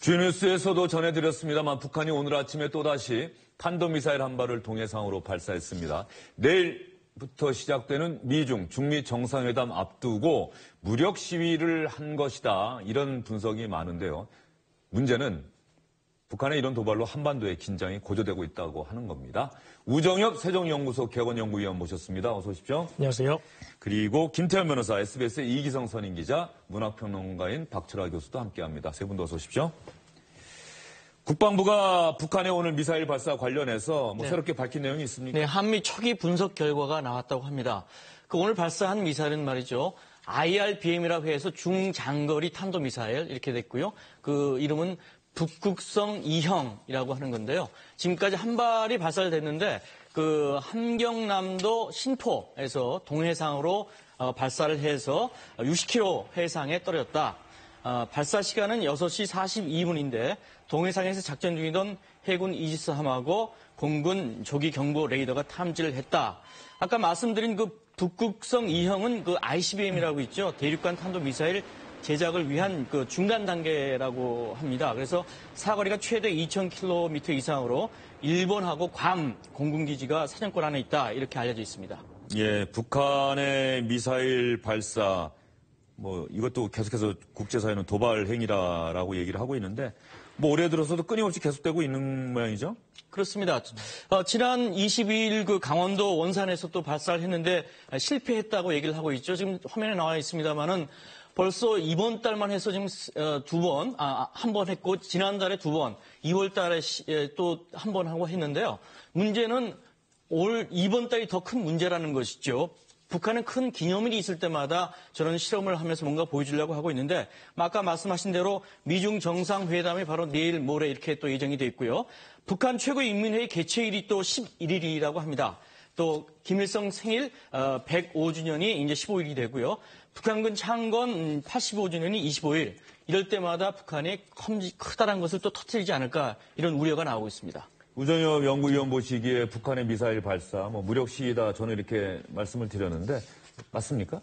주뉴스에서도 전해드렸습니다만 북한이 오늘 아침에 또다시 탄도미사일 한 발을 동해상으로 발사했습니다. 내일부터 시작되는 미중, 중미 정상회담 앞두고 무력 시위를 한 것이다. 이런 분석이 많은데요. 문제는 북한의 이런 도발로 한반도의 긴장이 고조되고 있다고 하는 겁니다. 우정엽 세종연구소 개원연구위원 모셨습니다. 어서 오십시오. 안녕하세요. 그리고 김태현 변호사, SBS의 이기성 선임기자, 문학평론가인 박철하 교수도 함께합니다. 세 분도 어서 오십시오. 국방부가 북한의 오늘 미사일 발사 관련해서 새롭게 밝힌 내용이 있습니까? 네, 한미 초기 분석 결과가 나왔다고 합니다. 오늘 발사한 미사일은 말이죠. IRBM이라고 해서 중장거리 탄도미사일 이렇게 됐고요. 그 이름은 북극성 2형이라고 하는 건데요. 지금까지 한 발이 발사됐는데 그 함경남도 신포에서 동해상으로 발사를 해서 60km 해상에 떨어졌다. 발사 시간은 6시 42분인데 동해상에서 작전 중이던 해군 이지스함하고 공군 조기 경보 레이더가 탐지를 했다. 아까 말씀드린 그 북극성 2형은 그 ICBM이라고 있죠. 대륙간 탄도미사일 제작을 위한 그 중간 단계라고 합니다. 그래서 사거리가 최대 2,000km 이상으로 일본하고 괌 공군기지가 사정권 안에 있다. 이렇게 알려져 있습니다. 예, 북한의 미사일 발사, 이것도 계속해서 국제사회는 도발 행위라고 얘기를 하고 있는데, 올해 들어서도 끊임없이 계속되고 있는 모양이죠? 그렇습니다. 지난 22일 그 강원도 원산에서 또 발사를 했는데 실패했다고 얘기를 하고 있죠. 지금 화면에 나와 있습니다만은 벌써 이번 달만 해서 지금 한 번 했고, 지난달에 2번, 2월 달에 또 한 번 하고 했는데요. 문제는 이번 달이 더 큰 문제라는 것이죠. 북한은 큰 기념일이 있을 때마다 저런 실험을 하면서 뭔가 보여주려고 하고 있는데, 아까 말씀하신 대로 미중 정상회담이 바로 내일 모레 이렇게 또 예정이 돼 있고요. 북한 최고인민회의 개최일이 또 11일이라고 합니다. 또 김일성 생일 105주년이 이제 15일이 되고요. 북한군 창건 85주년이 25일. 이럴 때마다 북한이 커다란 것을 또 터뜨리지 않을까 이런 우려가 나오고 있습니다. 우정엽 연구위원 보시기에 북한의 미사일 발사, 무력 시위다 저는 이렇게 말씀을 드렸는데 맞습니까?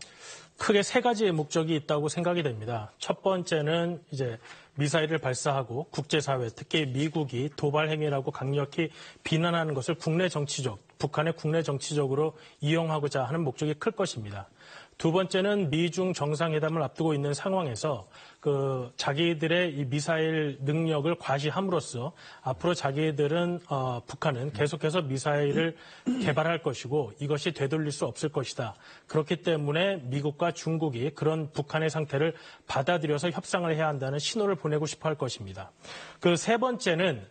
크게 세 가지의 목적이 있다고 생각이 됩니다. 첫 번째는 이제 미사일을 발사하고 국제사회, 특히 미국이 도발 행위라고 강력히 비난하는 것을 북한의 국내 정치적으로 이용하고자 하는 목적이 클 것입니다. 두 번째는 미중 정상회담을 앞두고 있는 상황에서 자기들의 이 미사일 능력을 과시함으로써 앞으로 북한은 계속해서 미사일을 개발할 것이고 이것이 되돌릴 수 없을 것이다. 그렇기 때문에 미국과 중국이 그런 북한의 상태를 받아들여서 협상을 해야 한다는 신호를 보내고 싶어 할 것입니다. 세 번째는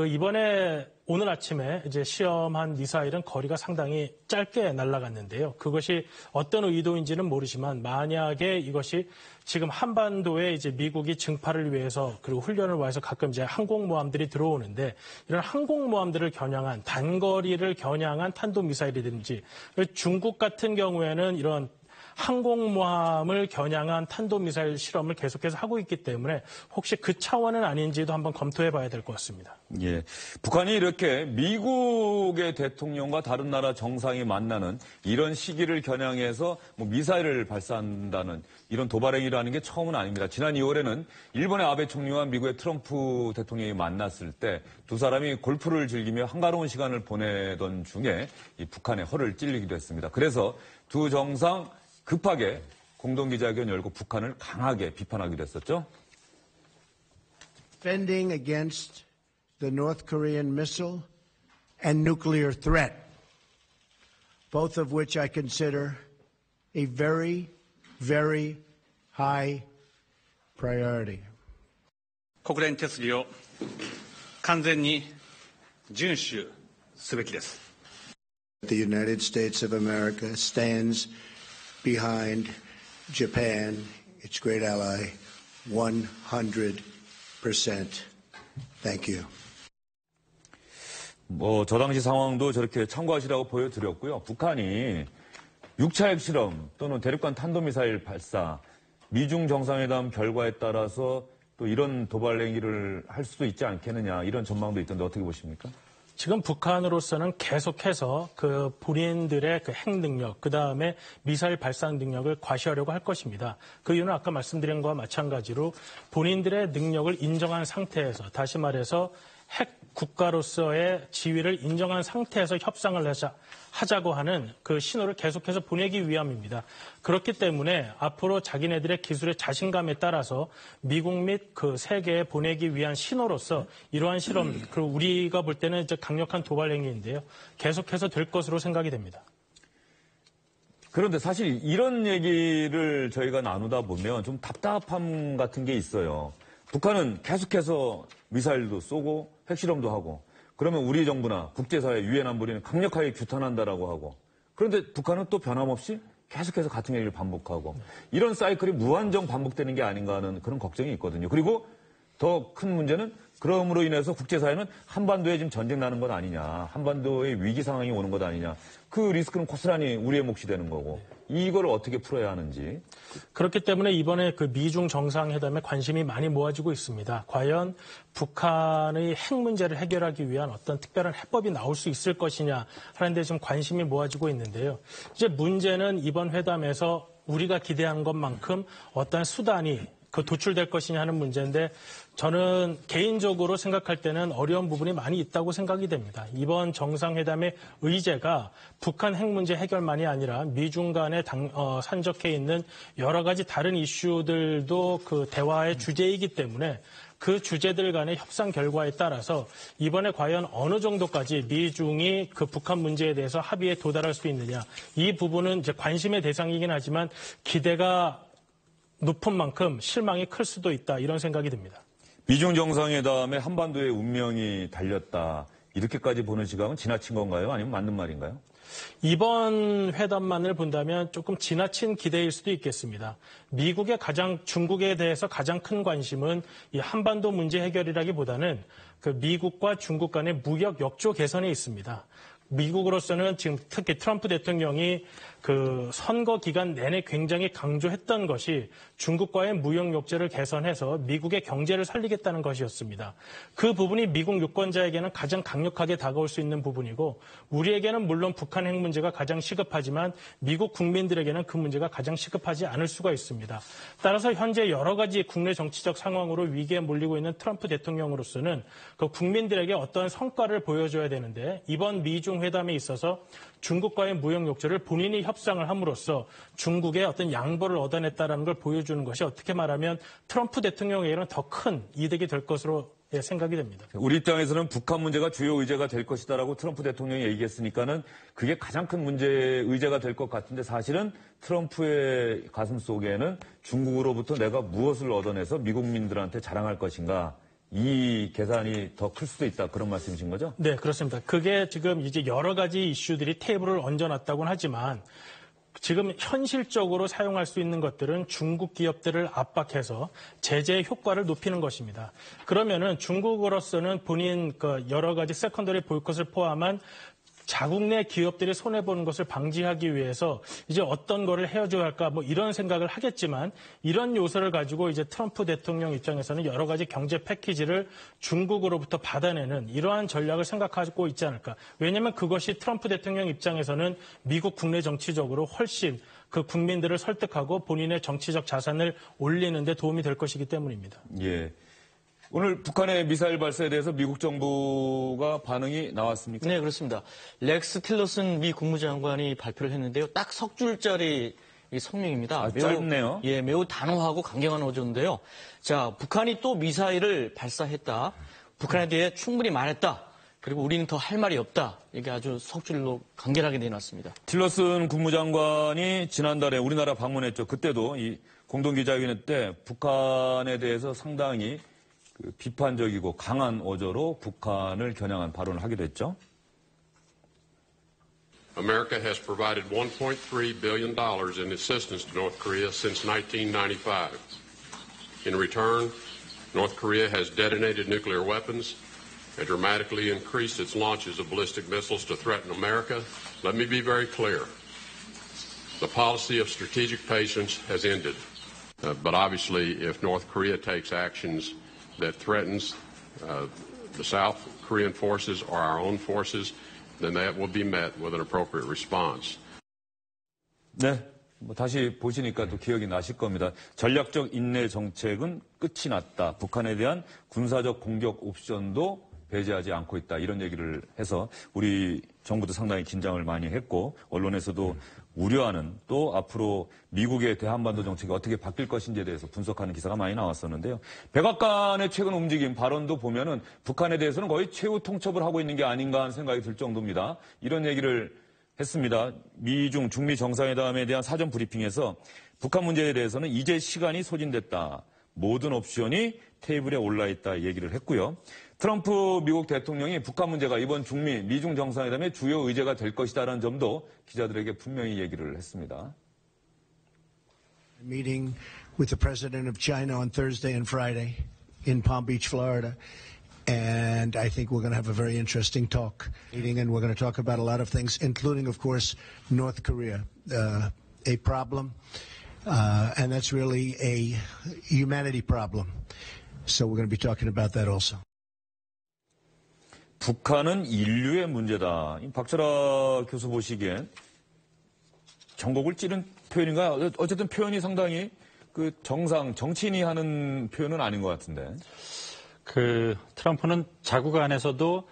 이번에 오늘 아침에 이제 시험한 미사일은 거리가 상당히 짧게 날아갔는데요. 그것이 어떤 의도인지는 모르지만 만약에 이것이 지금 한반도에 이제 미국이 증파를 위해서 그리고 훈련을 위해서 가끔 이제 항공모함들이 들어오는데 이런 항공모함들을 겨냥한 단거리를 겨냥한 탄도미사일이든지 중국 같은 경우에는 이런 항공모함을 겨냥한 탄도미사일 실험을 계속해서 하고 있기 때문에 혹시 그 차원은 아닌지도 한번 검토해 봐야 될 것 같습니다. 예, 북한이 이렇게 미국의 대통령과 다른 나라 정상이 만나는 이런 시기를 겨냥해서 미사일을 발사한다는 이런 도발 행위라는 게 처음은 아닙니다. 지난 2월에는 일본의 아베 총리와 미국의 트럼프 대통령이 만났을 때 두 사람이 골프를 즐기며 한가로운 시간을 보내던 중에 이 북한의 허를 찔리기도 했습니다. 그래서 두 정상 급하게 공동기자회견 열고 북한을 강하게 비판하기도 했었죠. Defending against the North Korean missile and nuclear threat, both of which I consider a very, very high priority. 国連決議を完全に遵守すべきです。 The United States of America stands behind Japan, its great ally, 100%. Thank you. 저 당시 상황도 저렇게 참고하시라고 보여드렸고요. 북한이 6차 핵실험 또는 대륙간 탄도미사일 발사, 미중 정상회담 결과에 따라서 또 이런 도발 행위를 할 수도 있지 않겠느냐 이런 전망도 있던데 어떻게 보십니까? 지금 북한으로서는 계속해서 그 본인들의 그 핵 능력, 그 다음에 미사일 발사 능력을 과시하려고 할 것입니다. 그 이유는 아까 말씀드린 것과 마찬가지로 본인들의 능력을 인정한 상태에서, 다시 말해서 핵 국가로서의 지위를 인정한 상태에서 협상을 하자고 하는 그 신호를 계속해서 보내기 위함입니다. 그렇기 때문에 앞으로 자기네들의 기술의 자신감에 따라서 미국 및 그 세계에 보내기 위한 신호로서 이러한 실험, 그리고 우리가 볼 때는 이제 강력한 도발 행위인데요. 계속해서 될 것으로 생각이 됩니다. 그런데 사실 이런 얘기를 저희가 나누다 보면 좀 답답함 같은 게 있어요. 북한은 계속해서 미사일도 쏘고 핵실험도 하고 그러면 우리 정부나 국제사회 유엔 안보리는 강력하게 규탄한다라고 하고 그런데 북한은 또 변함없이 계속해서 같은 얘기를 반복하고 이런 사이클이 무한정 반복되는 게 아닌가 하는 그런 걱정이 있거든요. 그리고 더 큰 문제는 그럼으로 인해서 국제사회는 한반도에 지금 전쟁 나는 것 아니냐, 한반도에 위기 상황이 오는 것 아니냐, 그 리스크는 고스란히 우리의 몫이 되는 거고 이걸 어떻게 풀어야 하는지. 그렇기 때문에 이번에 그 미중 정상회담에 관심이 많이 모아지고 있습니다. 과연 북한의 핵 문제를 해결하기 위한 어떤 특별한 해법이 나올 수 있을 것이냐 하는데 지금 관심이 모아지고 있는데요. 이제 문제는 이번 회담에서 우리가 기대한 것만큼 어떤 수단이 그 도출될 것이냐 하는 문제인데 저는 개인적으로 생각할 때는 어려운 부분이 많이 있다고 생각이 됩니다. 이번 정상회담의 의제가 북한 핵 문제 해결만이 아니라 미중 간에 산적해 있는 여러 가지 다른 이슈들도 그 대화의 주제이기 때문에 그 주제들 간의 협상 결과에 따라서 이번에 과연 어느 정도까지 미중이 그 북한 문제에 대해서 합의에 도달할 수 있느냐. 이 부분은 이제 관심의 대상이긴 하지만 기대가 높은 만큼 실망이 클 수도 있다. 이런 생각이 듭니다. 미중 정상회담에 한반도의 운명이 달렸다. 이렇게까지 보는 시각은 지나친 건가요? 아니면 맞는 말인가요? 이번 회담만을 본다면 조금 지나친 기대일 수도 있겠습니다. 미국의 중국에 대해서 가장 큰 관심은 이 한반도 문제 해결이라기보다는 그 미국과 중국 간의 무역 역조 개선에 있습니다. 미국으로서는 지금 특히 트럼프 대통령이 그 선거 기간 내내 굉장히 강조했던 것이 중국과의 무역 욕제를 개선해서 미국의 경제를 살리겠다는 것이었습니다. 그 부분이 미국 유권자에게는 가장 강력하게 다가올 수 있는 부분이고 우리에게는 물론 북한 핵 문제가 가장 시급하지만 미국 국민들에게는 그 문제가 가장 시급하지 않을 수가 있습니다. 따라서 현재 여러 가지 국내 정치적 상황으로 위기에 몰리고 있는 트럼프 대통령으로서는 그 국민들에게 어떤 성과를 보여줘야 되는데 이번 미중 회담에 있어서 중국과의 무역 욕제를 본인이 협상을 함으로써 중국의 어떤 양보를 얻어냈다는 걸 보여주는 것이 어떻게 말하면 트럼프 대통령에게는 더 큰 이득이 될 것으로 생각이 됩니다. 우리 입장에서는 북한 문제가 주요 의제가 될 것이다라고 트럼프 대통령이 얘기했으니까는 그게 가장 큰 의제가 될 것 같은데 사실은 트럼프의 가슴 속에는 중국으로부터 내가 무엇을 얻어내서 미국민들한테 자랑할 것인가 이 계산이 더 클 수도 있다 그런 말씀이신 거죠? 네, 그렇습니다. 그게 지금 이제 여러 가지 이슈들이 테이블을 얹어놨다고는 하지만 지금 현실적으로 사용할 수 있는 것들은 중국 기업들을 압박해서 제재의 효과를 높이는 것입니다. 그러면은 중국으로서는 본인 그 여러 가지 세컨더리 보이콧을 포함한 자국 내 기업들이 손해보는 것을 방지하기 위해서 이제 어떤 거를 해줘야 할까 뭐 이런 생각을 하겠지만 이런 요소를 가지고 이제 트럼프 대통령 입장에서는 여러 가지 경제 패키지를 중국으로부터 받아내는 이러한 전략을 생각하고 있지 않을까. 왜냐하면 그것이 트럼프 대통령 입장에서는 미국 국내 정치적으로 훨씬 그 국민들을 설득하고 본인의 정치적 자산을 올리는 데 도움이 될 것이기 때문입니다. 예. 오늘 북한의 미사일 발사에 대해서 미국 정부가 반응이 나왔습니까? 네, 그렇습니다. 렉스 틸러슨 미 국무장관이 발표를 했는데요. 딱 석 줄짜리 성명입니다. 매우 짧네요. 예, 매우 단호하고 강경한 어조인데요. 자, 북한이 또 미사일을 발사했다. 북한에 대해 충분히 말했다. 그리고 우리는 더 할 말이 없다. 이게 아주 석 줄로 간결하게 내놨습니다. 틸러슨 국무장관이 지난달에 우리나라 방문했죠. 그때도 이 공동기자회견 때 북한에 대해서 상당히 비판적이고 강한 어조로 북한을 겨냥한 발언을 하기도 했죠. America has provided $1.3 billion in assistance to North Korea since 1995. In return, North Korea has detonated nuclear weapons and dramatically increased its launches of ballistic missiles to threaten America. Let me be very clear. The policy of strategic patience has ended. But obviously, if North Korea takes actions that threatens the South Korean forces or our own forces, then that will be met with an appropriate response. 네. 다시 보시니까 또 기억이 나실 겁니다. 전략적 인내 정책은 끝이 났다. 북한에 대한 군사적 공격 옵션도 배제하지 않고 있다. 이런 얘기를 해서 우리 정부도 상당히 긴장을 많이 했고 언론에서도 우려하는 또 앞으로 미국의 대한반도 정책이 어떻게 바뀔 것인지에 대해서 분석하는 기사가 많이 나왔었는데요. 백악관의 최근 움직임 발언도 보면은 북한에 대해서는 거의 최후 통첩을 하고 있는 게 아닌가 하는 생각이 들 정도입니다. 이런 얘기를 했습니다. 미중 중미 정상회담에 대한 사전 브리핑에서 북한 문제에 대해서는 이제 시간이 소진됐다. 모든 옵션이 테이블에 올라 있다 얘기를 했고요. 트럼프 미국 대통령이 북한 문제가 이번 중미 미중 정상회담의 주요 의제가 될 것이다라는 점도 기자들에게 분명히 얘기를 했습니다. Meeting with the president of China on Thursday and Friday in Palm Beach, Florida. And I think we're going to have a very interesting talk meeting, and we're going to talk about a lot of things, including, of course, North Korea, a problem, and that's really a humanity problem. So we're going to be talking about that also. 북한은 인류의 문제다. 박철아 교수 보시기엔 전곡을 찌른 표현인가요? 어쨌든 표현이 상당히 그 정치인이 하는 표현은 아닌 것 같은데. 트럼프는 자국 안에서도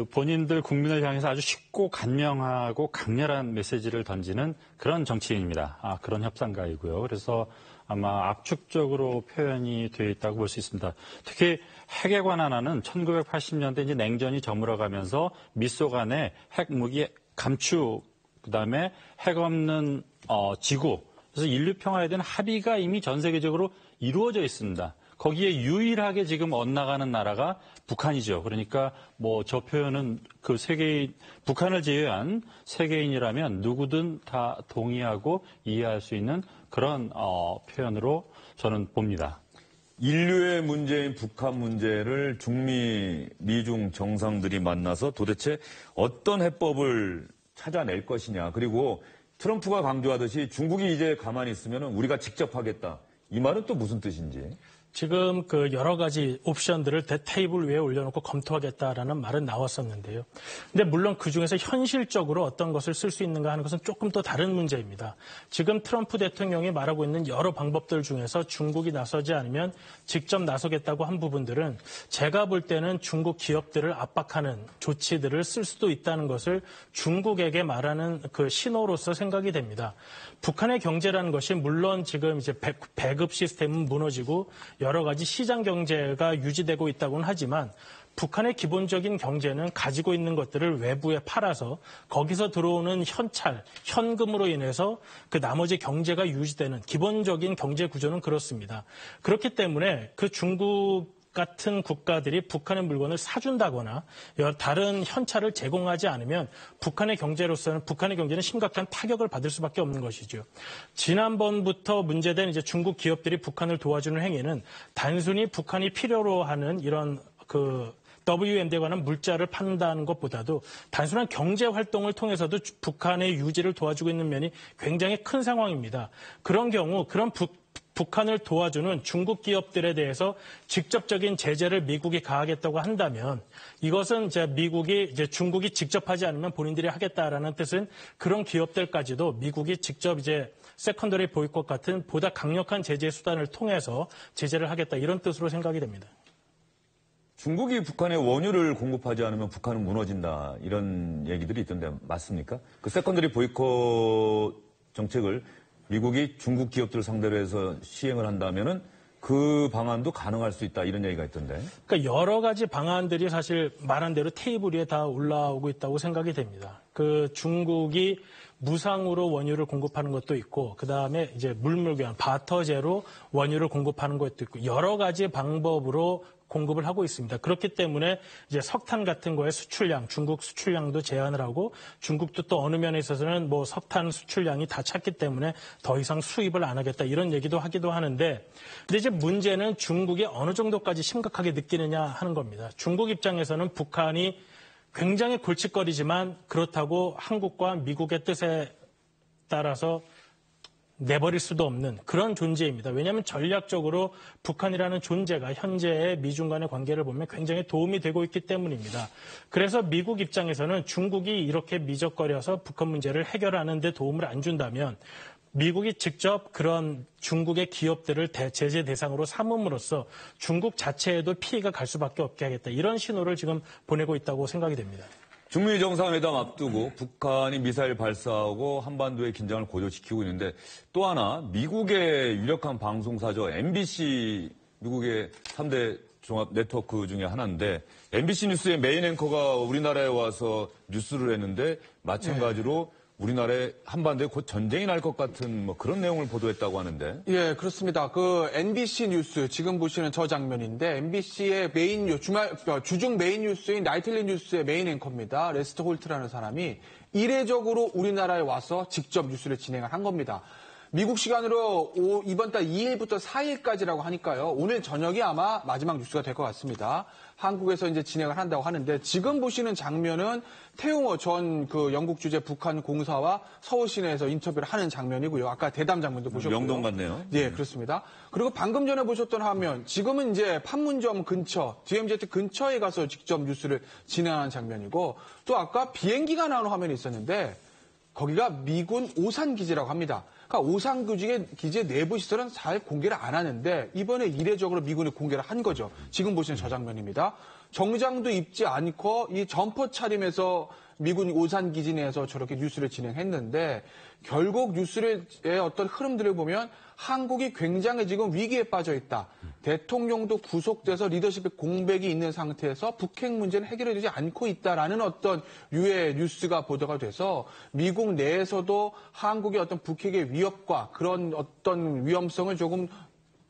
본인들 국민을 향해서 아주 쉽고 간명하고 강렬한 메시지를 던지는 그런 정치인입니다. 그런 협상가이고요. 그래서 아마 압축적으로 표현이 되어 있다고 볼 수 있습니다. 특히 핵에 관한 안은 1980년대 이제 냉전이 저물어가면서 미소 간의 핵무기 감축, 그다음에 핵 없는 지구, 그래서 인류 평화에 대한 합의가 이미 전 세계적으로 이루어져 있습니다. 거기에 유일하게 지금 엇나가는 나라가 북한이죠. 그러니까 저 표현은 북한을 제외한 세계인이라면 누구든 다 동의하고 이해할 수 있는 그런 표현으로 저는 봅니다. 인류의 문제인 북한 문제를 중미, 미중 정상들이 만나서 도대체 어떤 해법을 찾아낼 것이냐. 그리고 트럼프가 강조하듯이 중국이 이제 가만히 있으면 우리가 직접 하겠다. 이 말은 또 무슨 뜻인지. 지금 여러 가지 옵션들을 테이블 위에 올려놓고 검토하겠다라는 말은 나왔었는데요. 근데 물론 그중에서 현실적으로 어떤 것을 쓸 수 있는가 하는 것은 조금 또 다른 문제입니다. 지금 트럼프 대통령이 말하고 있는 여러 방법들 중에서 중국이 나서지 않으면 직접 나서겠다고 한 부분들은 제가 볼 때는 중국 기업들을 압박하는 조치들을 쓸 수도 있다는 것을 중국에게 말하는 신호로서 생각이 됩니다. 북한의 경제라는 것이 물론 지금 이제 배급 시스템은 무너지고 여러 가지 시장 경제가 유지되고 있다고는 하지만 북한의 기본적인 경제는 가지고 있는 것들을 외부에 팔아서 거기서 들어오는 현금으로 인해서 나머지 경제가 유지되는 기본적인 경제 구조는 그렇습니다. 그렇기 때문에 중국 같은 국가들이 북한의 물건을 사준다거나 다른 현찰을 제공하지 않으면 북한의 경제는 심각한 타격을 받을 수밖에 없는 것이죠. 지난번부터 문제된 이제 중국 기업들이 북한을 도와주는 행위는 단순히 북한이 필요로 하는 이런 WMD에 관한 물자를 판다는 것보다도 단순한 경제 활동을 통해서도 북한의 유지를 도와주고 있는 면이 굉장히 큰 상황입니다. 그런 경우 북한을 도와주는 중국 기업들에 대해서 직접적인 제재를 미국이 가하겠다고 한다면 이것은 중국이 직접 하지 않으면 본인들이 하겠다라는 뜻은 그런 기업들까지도 미국이 직접 세컨더리 보이콧 같은 보다 강력한 제재 수단을 통해서 제재를 하겠다 이런 뜻으로 생각이 됩니다. 중국이 북한에 원유를 공급하지 않으면 북한은 무너진다 이런 얘기들이 있던데 맞습니까? 세컨더리 보이콧 정책을 미국이 중국 기업들을 상대로 해서 시행을 한다면은 그 방안도 가능할 수 있다 이런 얘기가 있던데. 그러니까 여러 가지 방안들이 사실 말한 대로 테이블 위에 다 올라오고 있다고 생각이 됩니다. 중국이 무상으로 원유를 공급하는 것도 있고, 그 다음에 물물교환, 바터제로 원유를 공급하는 것도 있고, 여러 가지 방법으로 공급을 하고 있습니다. 그렇기 때문에 석탄 같은 거의 수출량, 중국 수출량도 제한을 하고 중국도 또 어느 면에 있어서는 석탄 수출량이 다 찼기 때문에 더 이상 수입을 안 하겠다 이런 얘기도 하기도 하는데 근데 문제는 중국이 어느 정도까지 심각하게 느끼느냐 하는 겁니다. 중국 입장에서는 북한이 굉장히 골칫거리지만 그렇다고 한국과 미국의 뜻에 따라서 내버릴 수도 없는 그런 존재입니다. 왜냐하면 전략적으로 북한이라는 존재가 현재의 미중 간의 관계를 보면 굉장히 도움이 되고 있기 때문입니다. 그래서 미국 입장에서는 중국이 이렇게 미적거려서 북한 문제를 해결하는 데 도움을 안 준다면 미국이 직접 그런 중국의 기업들을 제재 대상으로 삼음으로써 중국 자체에도 피해가 갈 수밖에 없게 하겠다. 이런 신호를 지금 보내고 있다고 생각이 됩니다. 중미 정상회담 앞두고 북한이 미사일 발사하고 한반도의 긴장을 고조시키고 있는데 또 하나 미국의 유력한 방송사죠. MBC, 미국의 3대 종합 네트워크 중에 하나인데 MBC 뉴스의 메인 앵커가 우리나라에 와서 뉴스를 했는데 마찬가지로 우리나라의 한반도에 곧 전쟁이 날 것 같은 뭐 그런 내용을 보도했다고 하는데. 예, 그렇습니다. 그 MBC 뉴스 지금 보시는 저 장면인데 MBC의 주중 메인 뉴스인 나이틀리 뉴스의 메인 앵커입니다. 레스터 홀트라는 사람이 이례적으로 우리나라에 와서 직접 뉴스를 진행을 한 겁니다. 미국 시간으로 이번 달 2일부터 4일까지라고 하니까요. 오늘 저녁이 아마 마지막 뉴스가 될 것 같습니다. 한국에서 이제 진행을 한다고 하는데 지금 보시는 장면은 태용호 전 그 영국 주재 북한 공사와 서울 시내에서 인터뷰를 하는 장면이고요. 아까 대담 장면도 보셨고요. 명동 같네요. 예, 그렇습니다. 그리고 방금 전에 보셨던 화면, 지금은 이제 판문점 근처, DMZ 근처에 가서 직접 뉴스를 진행하는 장면이고 또 아까 비행기가 나오는 화면이 있었는데 거기가 미군 오산기지라고 합니다. 그러니까 오산기지의 내부 시설은 잘 공개를 안 하는데 이번에 이례적으로 미군이 공개를 한 거죠. 지금 보시는 저 장면입니다. 정장도 입지 않고 이 점퍼 차림에서 미군 오산기지 내에서 저렇게 뉴스를 진행했는데 결국 뉴스의 어떤 흐름들을 보면 한국이 굉장히 지금 위기에 빠져 있다. 대통령도 구속돼서 리더십의 공백이 있는 상태에서 북핵 문제는 해결되지 않고 있다라는 어떤 유의 뉴스가 보도가 돼서 미국 내에서도 한국의 어떤 북핵의 위협과 그런 어떤 위험성을 조금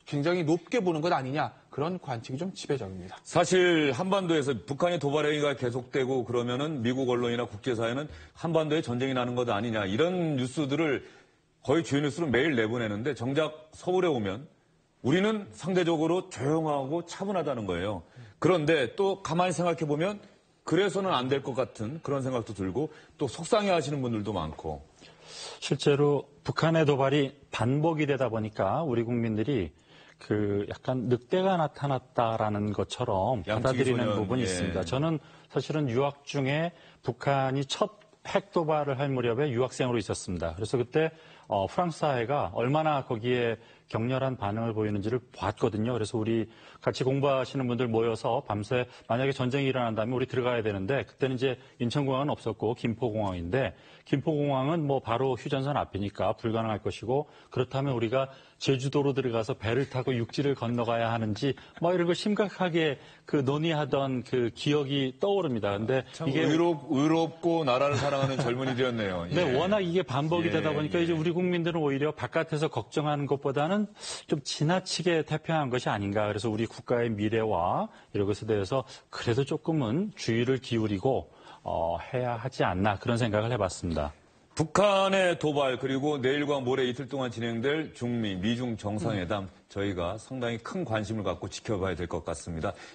굉장히 높게 보는 것 아니냐. 그런 관측이 좀 지배적입니다. 사실 한반도에서 북한의 도발 행위가 계속되고 그러면은 미국 언론이나 국제사회는 한반도에 전쟁이 나는 것 아니냐. 이런 뉴스들을 거의 주요 뉴스로 매일 내보내는데 정작 서울에 오면 우리는 상대적으로 조용하고 차분하다는 거예요. 그런데 또 가만히 생각해 보면 그래서는 안 될 것 같은 그런 생각도 들고 또 속상해 하시는 분들도 많고. 실제로 북한의 도발이 반복이 되다 보니까 우리 국민들이 그 약간 늑대가 나타났다라는 것처럼 받아들이는 소년, 부분이 예. 있습니다. 저는 사실은 유학 중에 북한이 첫 핵 도발을 할 무렵에 유학생으로 있었습니다. 그래서 그때 프랑스 사회가 얼마나 거기에 격렬한 반응을 보이는지를 봤거든요. 그래서 우리 같이 공부하시는 분들 모여서 밤새 만약에 전쟁이 일어난다면 우리 들어가야 되는데 그때는 이제 인천공항은 없었고 김포공항인데 김포공항은 뭐 바로 휴전선 앞이니까 불가능할 것이고 그렇다면 우리가 제주도로 들어가서 배를 타고 육지를 건너가야 하는지 뭐 이런 걸 심각하게 그 논의하던 그 기억이 떠오릅니다. 근데 참 이게 의롭고 나라를 사랑하는 젊은이들이었네요. 예. 네, 워낙 이게 반복이 되다 보니까 이제 우리 국민들은 오히려 바깥에서 걱정하는 것보다는 좀 지나치게 태평한 것이 아닌가. 그래서 우리 국가의 미래와 이런 것에 대해서 그래도 조금은 주의를 기울이고 해야 하지 않나 그런 생각을 해봤습니다. 북한의 도발 그리고 내일과 모레 이틀 동안 진행될 중미, 미중 정상회담 저희가 상당히 큰 관심을 갖고 지켜봐야 될 것 같습니다.